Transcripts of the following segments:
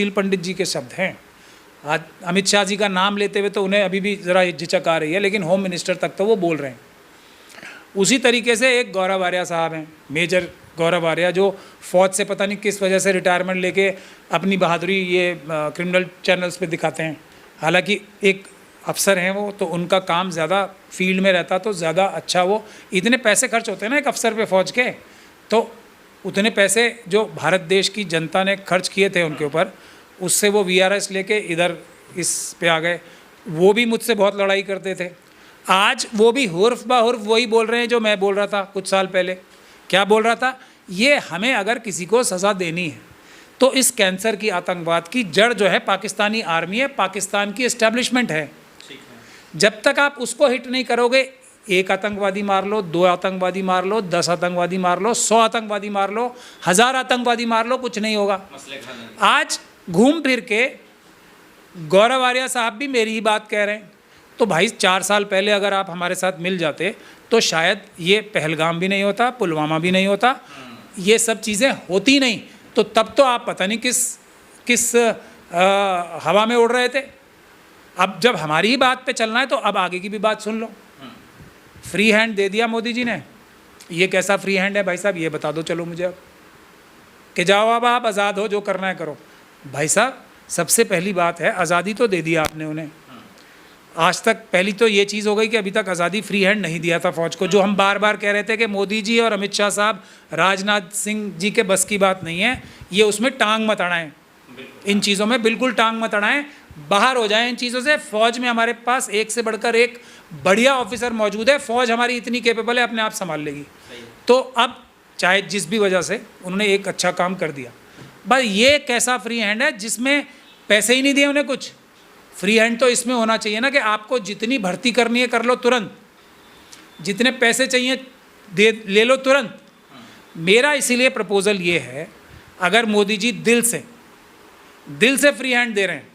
Steel पंडित जी के शब्द हैं। आज अमित शाह जी का नाम लेते हुए तो उन्हें अभी भी ज़रा झिझक आ रही है, लेकिन होम मिनिस्टर तक तो वो बोल रहे हैं। उसी तरीके से एक गौरव आर्या साहब हैं, मेजर गौरव आर्या, जो फ़ौज से पता नहीं किस वजह से रिटायरमेंट लेके अपनी बहादुरी ये क्रिमिनल चैनल्स पे दिखाते हैं। हालांकि एक अफसर हैं वो, तो उनका काम ज़्यादा फील्ड में रहता तो ज़्यादा अच्छा, वो इतने पैसे खर्च होते हैं ना एक अफसर पे फ़ौज के, तो उतने पैसे जो भारत देश की जनता ने खर्च किए थे उनके ऊपर, उससे वो VRS लेके इधर इस पे आ गए। वो भी मुझसे बहुत लड़ाई करते थे। आज वो भी हुर्फ बा हुर्फ वही बोल रहे हैं जो मैं बोल रहा था कुछ साल पहले। क्या बोल रहा था? ये हमें अगर किसी को सज़ा देनी है तो इस कैंसर की, आतंकवाद की जड़ जो है पाकिस्तानी आर्मी है, पाकिस्तान की एस्टेब्लिशमेंट है। जब तक आप उसको हिट नहीं करोगे, एक आतंकवादी मार लो, 2 आतंकवादी मार लो, 10 आतंकवादी मार लो, 100 आतंकवादी मार लो, 1000 आतंकवादी मार लो, कुछ नहीं होगा। आज घूम फिर के गौरव आर्या साहब भी मेरी ही बात कह रहे हैं। तो भाई 4 साल पहले अगर आप हमारे साथ मिल जाते तो शायद ये पहलगाम भी नहीं होता, पुलवामा भी नहीं होता, ये सब चीज़ें होती नहीं। तो तब तो आप पता नहीं किस हवा में उड़ रहे थे। अब जब हमारी ही बात पे चलना है तो अब आगे की भी बात सुन लो। फ्री हैंड दे दिया मोदी जी ने। ये कैसा फ्री हैंड है भाई साहब, ये बता दो चलो मुझे अब, कि जाओ अब आप आज़ाद हो, जो करना है करो। भाई साहब सबसे पहली बात है, आज़ादी तो दे दिया आपने उन्हें। आज तक पहली तो ये चीज़ हो गई कि अभी तक आज़ादी फ्री हैंड नहीं दिया था फ़ौज को, जो हम बार बार कह रहे थे कि मोदी जी और अमित शाह साहब, राजनाथ सिंह जी के बस की बात नहीं है। ये उसमें टांग मत अड़ाएं, इन चीज़ों में बिल्कुल टांग मत अड़ाएं, बाहर हो जाएं इन चीज़ों से। फ़ौज में हमारे पास एक से बढ़कर एक बढ़िया ऑफिसर मौजूद है। फ़ौज हमारी इतनी केपेबल है, अपने आप संभाल लेगी। तो अब चाहे जिस भी वजह से उन्होंने एक अच्छा काम कर दिया, बस ये कैसा फ्री हैंड है जिसमें पैसे ही नहीं दिए उन्हें कुछ। फ्री हैंड तो इसमें होना चाहिए ना कि आपको जितनी भर्ती करनी है कर लो तुरंत, जितने पैसे चाहिए दे ले लो तुरंत। मेरा इसीलिए प्रपोज़ल ये है, अगर मोदी जी दिल से फ्री हैंड दे रहे हैं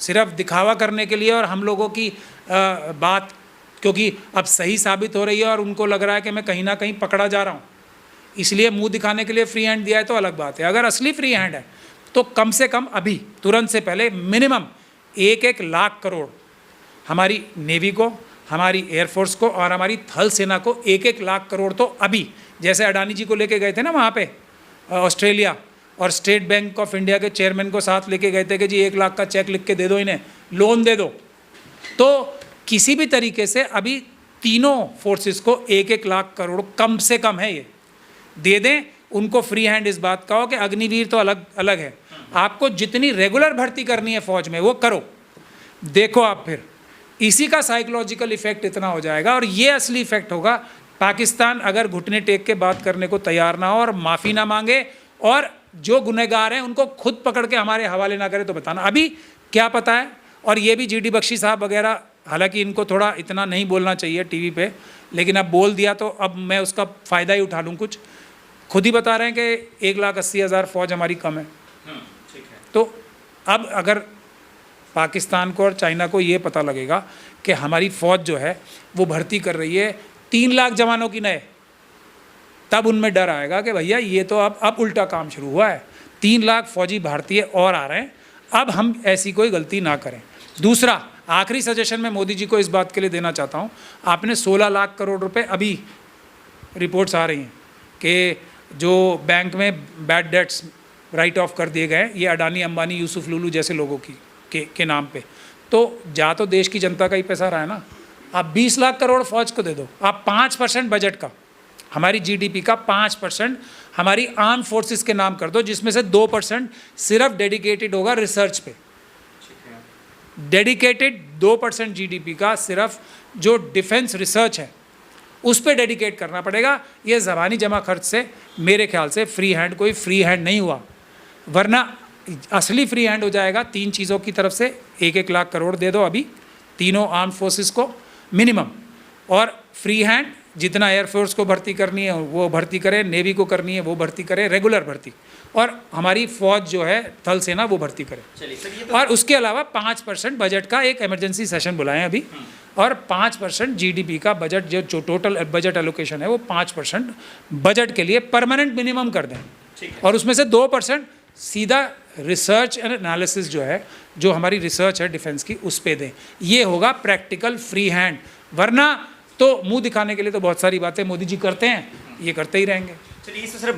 सिर्फ दिखावा करने के लिए, और हम लोगों की बात क्योंकि अब सही साबित हो रही है और उनको लग रहा है कि मैं कहीं ना कहीं पकड़ा जा रहा हूँ, इसलिए मुंह दिखाने के लिए फ्री हैंड दिया है, तो अलग बात है। अगर असली फ्री हैंड है तो कम से कम अभी तुरंत से पहले मिनिमम 1-1 लाख करोड़ हमारी नेवी को, हमारी एयरफोर्स को और हमारी थल सेना को 1-1 लाख करोड़ तो अभी, जैसे अडानी जी को लेके गए थे ना वहाँ पे ऑस्ट्रेलिया, और स्टेट बैंक ऑफ इंडिया के चेयरमैन को साथ लेके गए थे कि जी 1 लाख का चेक लिख के दे दो, इन्हें लोन दे दो। तो किसी भी तरीके से अभी तीनों फोर्सेस को 1-1 लाख करोड़ कम से कम है ये दे दें उनको। फ्री हैंड इस बात का हो कि अग्निवीर तो अलग है, आपको जितनी रेगुलर भर्ती करनी है फौज में वो करो। देखो आप फिर इसी का साइकोलॉजिकल इफेक्ट इतना हो जाएगा, और ये असली इफेक्ट होगा। पाकिस्तान अगर घुटने टेक के बात करने को तैयार ना हो और माफ़ी ना मांगे, और जो गुनहगार हैं उनको खुद पकड़ के हमारे हवाले ना करे, तो बताना। अभी क्या पता है, और ये भी GD बख्शी साहब वगैरह, हालांकि इनको थोड़ा इतना नहीं बोलना चाहिए टीवी पे, लेकिन अब बोल दिया तो अब मैं उसका फ़ायदा ही उठा लूँ कुछ। खुद ही बता रहे हैं कि 1,80,000 फ़ौज हमारी कम है। तो अब अगर पाकिस्तान को और चाइना को ये पता लगेगा कि हमारी फ़ौज जो है वो भर्ती कर रही है 3 लाख जवानों की नए, तब उनमें डर आएगा कि भैया ये तो अब उल्टा काम शुरू हुआ है, 3 लाख फौजी भारतीय और आ रहे हैं, अब हम ऐसी कोई गलती ना करें। दूसरा आखिरी सजेशन मैं मोदी जी को इस बात के लिए देना चाहता हूँ, आपने 16 लाख करोड़ रुपए, अभी रिपोर्ट्स आ रही हैं कि जो बैंक में बैड डेट्स राइट ऑफ कर दिए गए, ये अडानी अंबानी यूसुफ लुलू जैसे लोगों के नाम पे, तो जा तो देश की जनता का ही पैसा रहा है ना। आप 20 लाख करोड़ फौज को दे दो, आप 5% बजट का, हमारी GDP का 5% हमारी आर्म फोर्सेस के नाम कर दो, जिसमें से 2% सिर्फ डेडिकेटेड होगा रिसर्च पे। डेडिकेटेड 2% GDP का सिर्फ जो डिफेंस रिसर्च है उस पर डेडिकेट करना पड़ेगा। ये ज़बानी जमा खर्च से मेरे ख्याल से फ्री हैंड कोई फ्री हैंड नहीं हुआ, वरना असली फ्री हैंड हो जाएगा 3 चीज़ों की तरफ से। 1-1 लाख करोड़ दे दो अभी तीनों आर्म फोर्सेस को मिनिमम, और फ्री हैंड जितना एयरफोर्स को भर्ती करनी है वो भर्ती करे, नेवी को करनी है वो भर्ती करे, रेगुलर भर्ती, और हमारी फ़ौज जो है थल सेना वो भर्ती करे। तो और उसके अलावा 5% बजट का एक इमरजेंसी सेशन बुलाएं अभी, और 5% GDP का बजट जो टोटल बजट एलोकेशन है वो 5% बजट के लिए परमानेंट मिनिमम कर दें, और उसमें से 2% सीधा रिसर्च एंड एनालिसिस जो है, जो हमारी रिसर्च है डिफेंस की, उस पे दें। ये होगा प्रैक्टिकल फ्री हैंड। वरना तो मुंह दिखाने के लिए तो बहुत सारी बातें मोदी जी करते हैं, ये करते ही रहेंगे। चलिए, इससे सिर्फ